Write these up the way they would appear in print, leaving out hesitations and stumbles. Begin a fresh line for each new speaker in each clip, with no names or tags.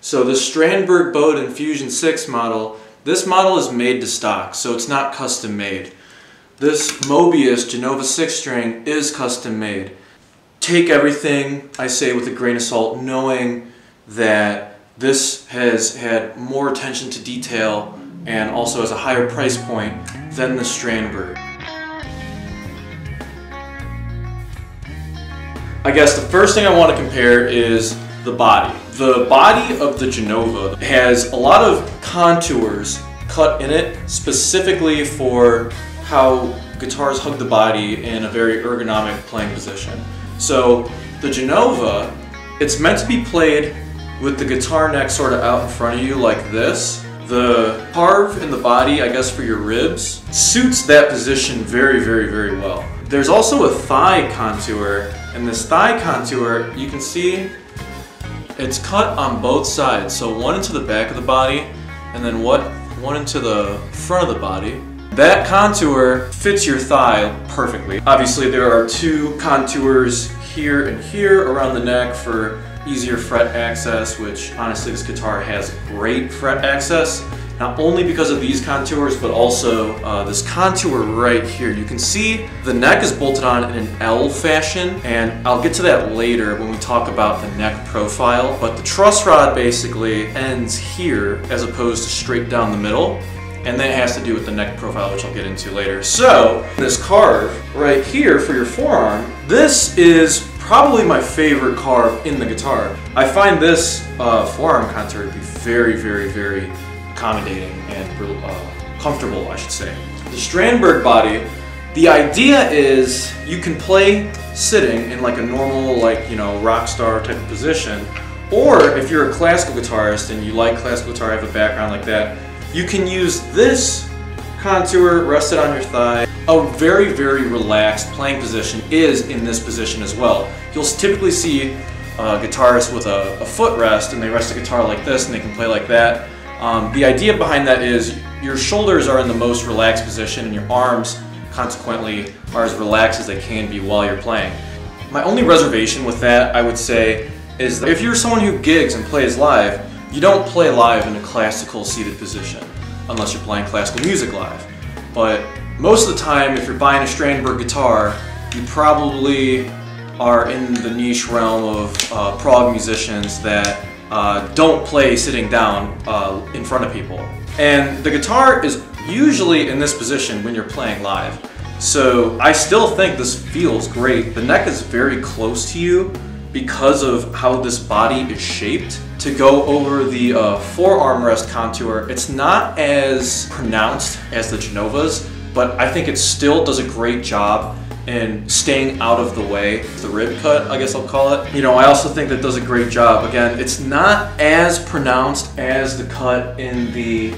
So the Strandberg Bowden Fusion 6 model, this model is made to stock, so it's not custom made. This Mobius Genova 6 string is custom made. Take everything I say with a grain of salt, knowing that this has had more attention to detail and also has a higher price point than the Strandberg. I guess the first thing I want to compare is the body. The body of the Genova has a lot of contours cut in it specifically for how guitars hug the body in a very ergonomic playing position. So the Genova, it's meant to be played with the guitar neck sort of out in front of you like this. The carve in the body, I guess for your ribs, suits that position very, very, very well. There's also a thigh contour, and this thigh contour, you can see it's cut on both sides. So one into the back of the body, and then one into the front of the body. That contour fits your thigh perfectly. Obviously there are two contours here and here around the neck for easier fret access, which honestly this guitar has great fret access. Not only because of these contours, but also this contour right here. You can see the neck is bolted on in an L fashion, and I'll get to that later when we talk about the neck profile. But the truss rod basically ends here as opposed to straight down the middle. And that has to do with the neck profile, which I'll get into later. So, this carve right here for your forearm, this is probably my favorite carve in the guitar. I find this forearm contour to be very, very, very accommodating and comfortable, I should say. The Strandberg body, the idea is you can play sitting in like a normal, like, you know, rock star type of position, or if you're a classical guitarist and you like classical guitar, have a background like that, you can use this contour rested on your thigh. A very, very relaxed playing position is in this position as well. You'll typically see guitarists with a footrest, and they rest the guitar like this and they can play like that. The idea behind that is your shoulders are in the most relaxed position and your arms consequently are as relaxed as they can be while you're playing. My only reservation with that, I would say, is that if you're someone who gigs and plays live, you don't play live in a classical seated position unless you're playing classical music live. But most of the time, if you're buying a Strandberg guitar, you probably are in the niche realm of prog musicians that don't play sitting down in front of people. And the guitar is usually in this position when you're playing live. So I still think this feels great. The neck is very close to you because of how this body is shaped. To go over the forearm rest contour, it's not as pronounced as the Genovas, but I think it still does a great job in staying out of the way. The rib cut, I guess I'll call it. You know, I also think that does a great job. Again, it's not as pronounced as the cut in the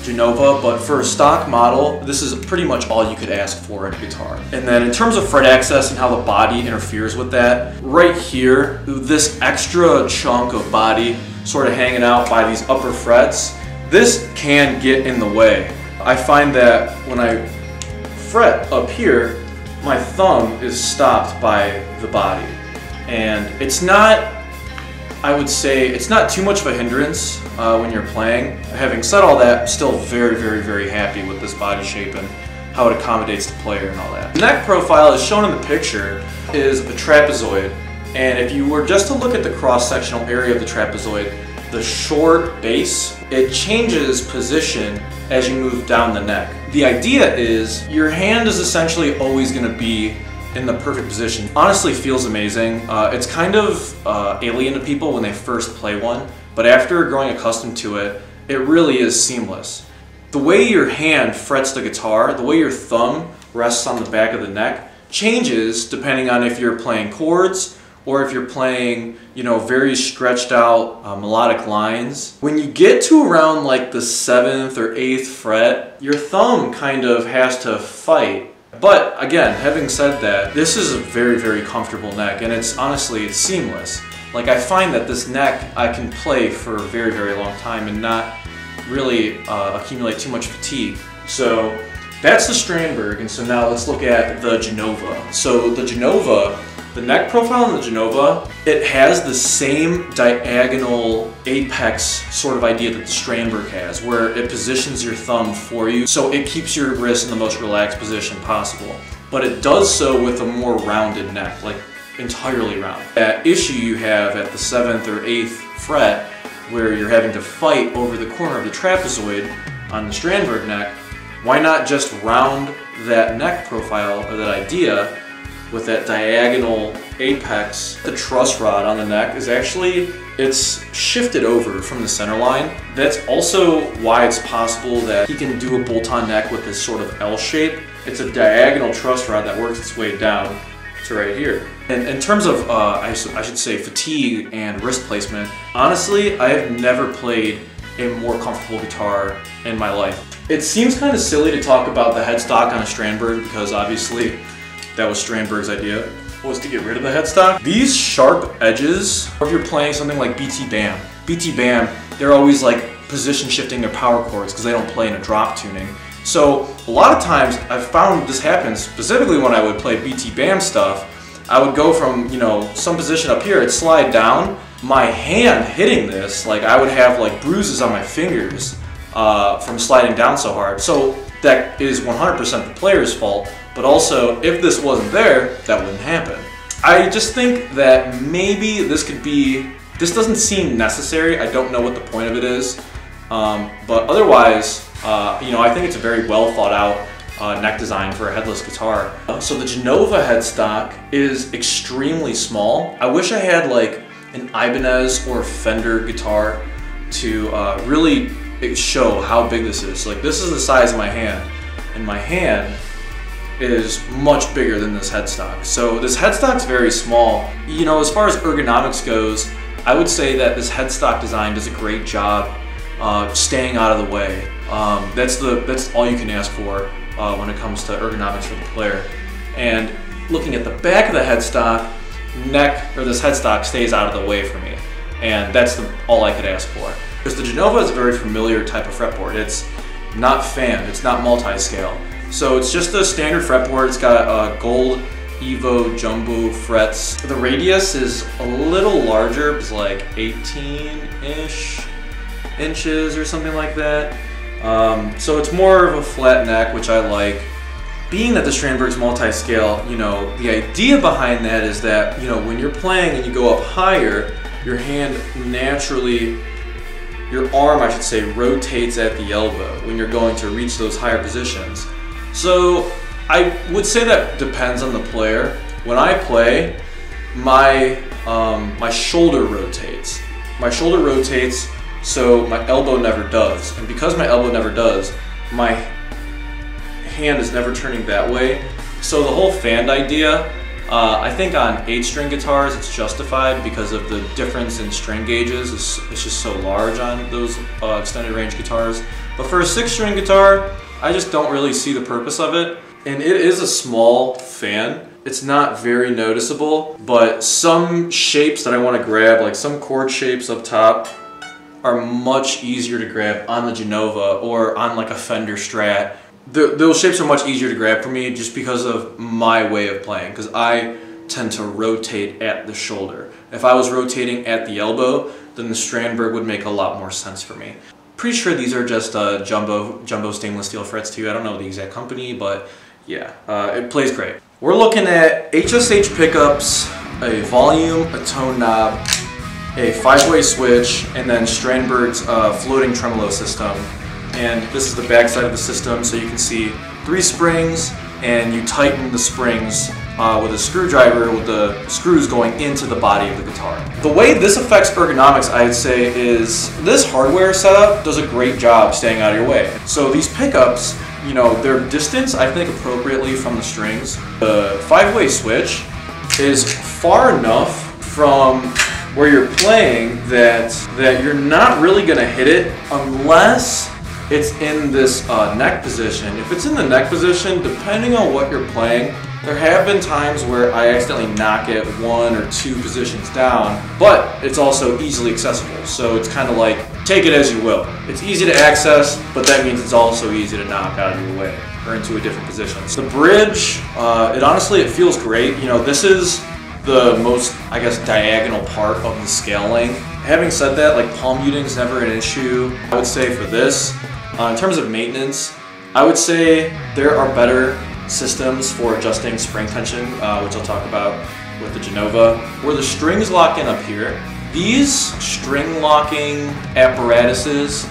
Genova, but for a stock model, this is pretty much all you could ask for in a guitar. And then in terms of fret access and how the body interferes with that, right here, this extra chunk of body sort of hanging out by these upper frets, this can get in the way. I find that when I fret up here, my thumb is stopped by the body. And it's not, I would say, it's not too much of a hindrance when you're playing. Having said all that, I'm still very, very, very happy with this body shape and how it accommodates the player and all that. The neck profile, as shown in the picture, is a trapezoid. And if you were just to look at the cross-sectional area of the trapezoid, the short base, it changes position as you move down the neck. The idea is your hand is essentially always going to be in the perfect position. Honestly, feels amazing. It's kind of alien to people when they first play one, but after growing accustomed to it, it really is seamless. The way your hand frets the guitar, the way your thumb rests on the back of the neck, changes depending on if you're playing chords or if you're playing, you know, very stretched out melodic lines. When you get to around like the 7th or 8th fret, your thumb kind of has to fight. But again, having said that, this is a very, very comfortable neck, and it's honestly, it's seamless. Like, I find that this neck I can play for a very, very long time and not really accumulate too much fatigue. So that's the Strandberg, and so now let's look at the Genova. So the Genova, The neck profile in the Genova, it has the same diagonal apex sort of idea that the Strandberg has, where it positions your thumb for you, so it keeps your wrist in the most relaxed position possible. But it does so with a more rounded neck, like entirely round. That issue you have at the 7th or 8th fret, where you're having to fight over the corner of the trapezoid on the Strandberg neck, why not just round that neck profile, or that idea, with that diagonal apex? The truss rod on the neck is actually, it's shifted over from the center line. That's also why it's possible that he can do a bolt-on neck with this sort of L shape. It's a diagonal truss rod that works its way down to right here. And in terms of, I should say, fatigue and wrist placement, honestly, I have never played a more comfortable guitar in my life. It seems kind of silly to talk about the headstock on a Strandberg, because obviously that was Strandberg's idea, was to get rid of the headstock. These sharp edges, or if you're playing something like BT Bam, they're always like position shifting their power chords because they don't play in a drop tuning. So a lot of times I've found this happens, specifically when I would play BT Bam stuff. I would go from, you know, some position up here, it'd slide down. My hand hitting this, like I would have like bruises on my fingers from sliding down so hard. So that is 100% the player's fault, but also if this wasn't there, that wouldn't happen. I just think that maybe this doesn't seem necessary. I don't know what the point of it is, but otherwise, you know, I think it's a very well thought out neck design for a headless guitar. So the Genova headstock is extremely small. I wish I had like an Ibanez or Fender guitar to really show how big this is. Like, this is the size of my hand, and my hand is much bigger than this headstock. So this headstock's very small. You know, as far as ergonomics goes, I would say that this headstock design does a great job staying out of the way. That's all you can ask for when it comes to ergonomics for the player. And looking at the back of the headstock, this headstock stays out of the way for me, and that's all I could ask for. Because the Genova is a very familiar type of fretboard. It's not fanned, it's not multi-scale. So it's just a standard fretboard. It's got gold Evo jumbo frets. The radius is a little larger, it's like 18-ish inches or something like that. So it's more of a flat neck, which I like. Being that the Strandberg's multi-scale, you know, the idea behind that is that, you know, when you're playing and you go up higher, your hand naturally, your arm, I should say, rotates at the elbow when you're going to reach those higher positions. So I would say that depends on the player. When I play, my shoulder rotates. My shoulder rotates, so my elbow never does. And because my elbow never does, my hand is never turning that way. So the whole fanned idea, I think on 8-string guitars it's justified because of the difference in string gauges. It's just so large on those extended range guitars. But for a 6-string guitar, I just don't really see the purpose of it. And it is a small fan. It's not very noticeable, but some shapes that I want to grab, like some chord shapes up top, are much easier to grab on the Genova or on like a Fender Strat. Those shapes are much easier to grab for me just because of my way of playing, because I tend to rotate at the shoulder. If I was rotating at the elbow, then the Strandberg would make a lot more sense for me. Pretty sure these are just jumbo stainless steel frets too. I don't know the exact company, but yeah, it plays great. We're looking at HSH pickups, a volume, a tone knob, a 5-way switch, and then Strandberg's floating tremolo system. And this is the back side of the system, so you can see 3 springs, and you tighten the springs with a screwdriver with the screws going into the body of the guitar. The way this affects ergonomics, I'd say, is this hardware setup does a great job staying out of your way. So these pickups, you know, their distance, I think, appropriately from the strings. The 5-way switch is far enough from where you're playing that you're not really gonna hit it unless it's in this neck position. If it's in the neck position, depending on what you're playing, there have been times where I accidentally knock it 1 or 2 positions down, but it's also easily accessible. So it's kind of like, take it as you will. It's easy to access, but that means it's also easy to knock out of your way or into a different position. So the bridge, it honestly feels great. You know, this is the most, I guess, diagonal part of the scale length. Having said that, like palm muting is never an issue. I would say for this, in terms of maintenance, I would say there are better systems for adjusting spring tension, which I'll talk about with the Genova, where the strings lock in up here. These string locking apparatuses,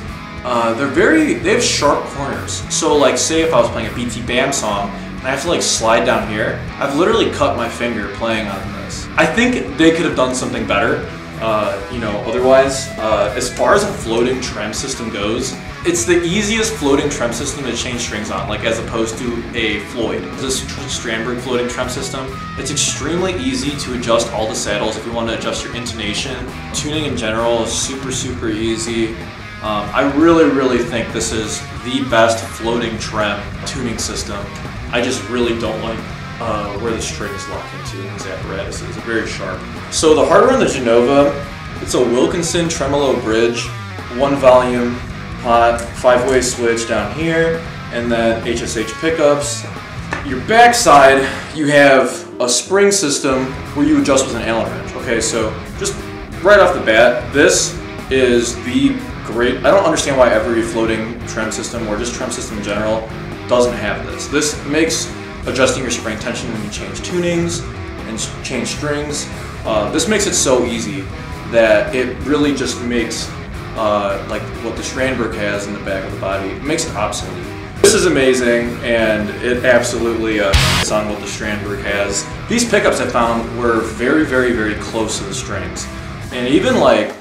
they have sharp corners. So like say if I was playing a BT Bam song and I have to like slide down here, I've literally cut my finger playing on this. I think they could have done something better, otherwise. As far as a floating trem system goes, it's the easiest floating trem system to change strings on, like as opposed to a Floyd. This Strandberg floating trem system, it's extremely easy to adjust all the saddles if you want to adjust your intonation. Tuning in general is super, super easy. I really think this is the best floating trem tuning system. I just really don't like where the strings lock into in these apparatuses. They're very sharp. So the hardware on the Genova, it's a Wilkinson tremolo bridge, 1 volume, pot, 5-way switch down here, and then HSH pickups. Your backside, you have a spring system where you adjust with an Allen wrench. Okay, so just right off the bat, this is the great. I don't understand why every floating trem system or just trem system in general doesn't have this. This makes adjusting your spring tension when you change tunings and change strings. This makes it so easy that it really just makes like what the Strandberg has in the back of the body, it makes it obsolete. This is amazing, and it absolutely is on what the Strandberg has. These pickups I found were very close to the strings, and even like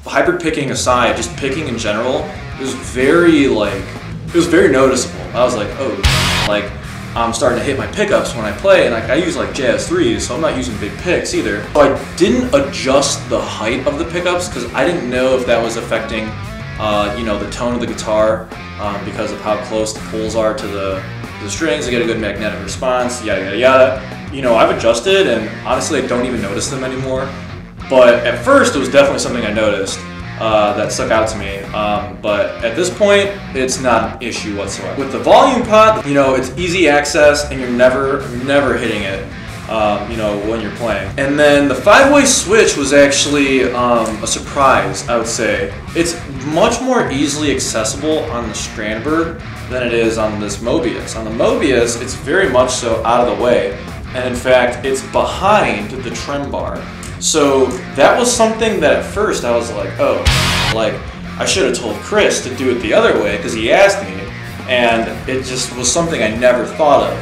hybrid picking aside, just picking in general, it was very noticeable. I was like, oh, like I'm starting to hit my pickups when I play, and like I use like jazz 3s, so I'm not using big picks either. So I didn't adjust the height of the pickups because I didn't know if that was affecting the tone of the guitar because of how close the pulls are to the strings to get a good magnetic response, yada yada yada. I've adjusted, and honestly I don't even notice them anymore. But at first it was definitely something I noticed that stuck out to me. But at this point, it's not an issue whatsoever. With the volume pot, it's easy access, and you're never hitting it, when you're playing. And then the 5-way switch was actually a surprise, I would say. It's much more easily accessible on the Strandberg than it is on this Mobius. On the Mobius, it's very much so out of the way, and in fact, it's behind the trem bar. So that was something that at first I was like, oh, like I should have told Chris to do it the other way because he asked me, and it just was something I never thought of.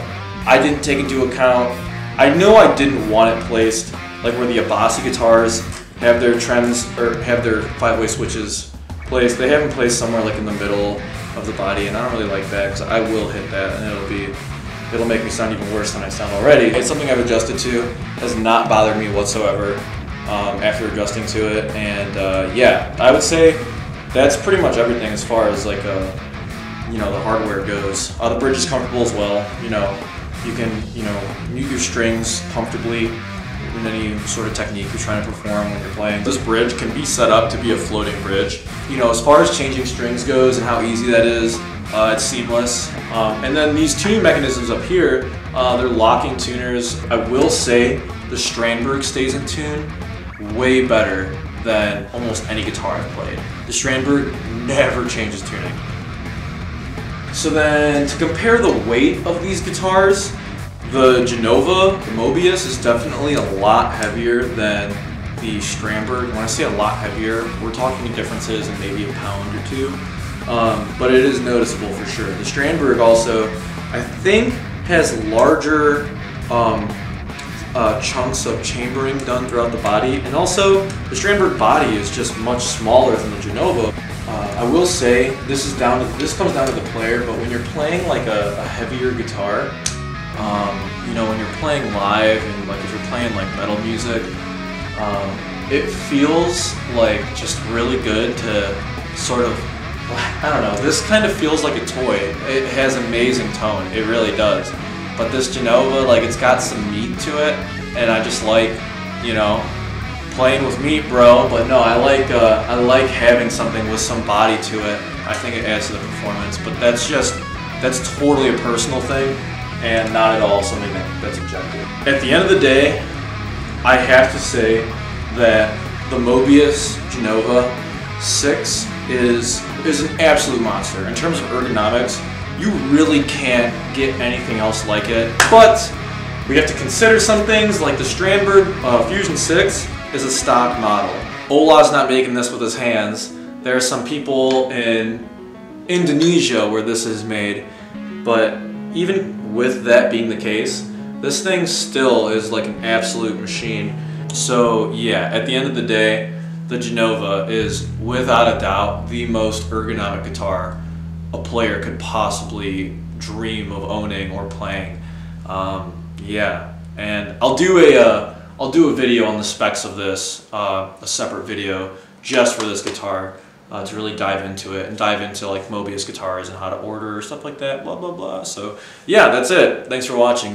I didn't take into account, I know I didn't want it placed like where the Abasi guitars have their trems or have their 5-way switches placed. They have them placed somewhere like in the middle of the body, and I don't really like that because I will hit that and it'll make me sound even worse than I sound already. It's something I've adjusted to, has not bothered me whatsoever after adjusting to it, and yeah, I would say that's pretty much everything as far as like the hardware goes. The bridge is comfortable as well. You can mute your strings comfortably in any sort of technique you're trying to perform when you're playing. This bridge can be set up to be a floating bridge. As far as changing strings goes and how easy that is, it's seamless. And then these tuning mechanisms up here, they're locking tuners. I will say the Strandberg stays in tune way better than almost any guitar I've played. The Strandberg never changes tuning. So then to compare the weight of these guitars, the Genova, the Mobius, is definitely a lot heavier than the Strandberg. When I say a lot heavier, we're talking differences in maybe a pound or two. But it is noticeable for sure. The Strandberg also, I think, has larger chunks of chambering done throughout the body, and also the Strandberg body is just much smaller than the Genova. I will say this comes down to the player, but when you're playing like a heavier guitar, when you're playing live and like if you're playing like metal music, it feels like just really good to sort of, I don't know, this kind of feels like a toy. It has amazing tone, it really does. But this Genova, like it's got some meat to it, and I just like, playing with meat, bro. But no, I like having something with some body to it. I think it adds to the performance, but that's totally a personal thing, and not at all something that's objective. At the end of the day, I have to say that the Mobius Genova 6 is an absolute monster. In terms of ergonomics, you really can't get anything else like it. But we have to consider some things, like the Strandberg Fusion 6 is a stock model. Ola's not making this with his hands. There are some people in Indonesia where this is made, but even with that being the case, this thing still is like an absolute machine. So yeah, at the end of the day, the Genova is without a doubt the most ergonomic guitar a player could possibly dream of owning or playing. Yeah, and I'll do a video on the specs of this, a separate video just for this guitar, to really dive into it and dive into like Mobius guitars and how to order stuff like that, blah blah blah. So yeah, that's it. Thanks for watching.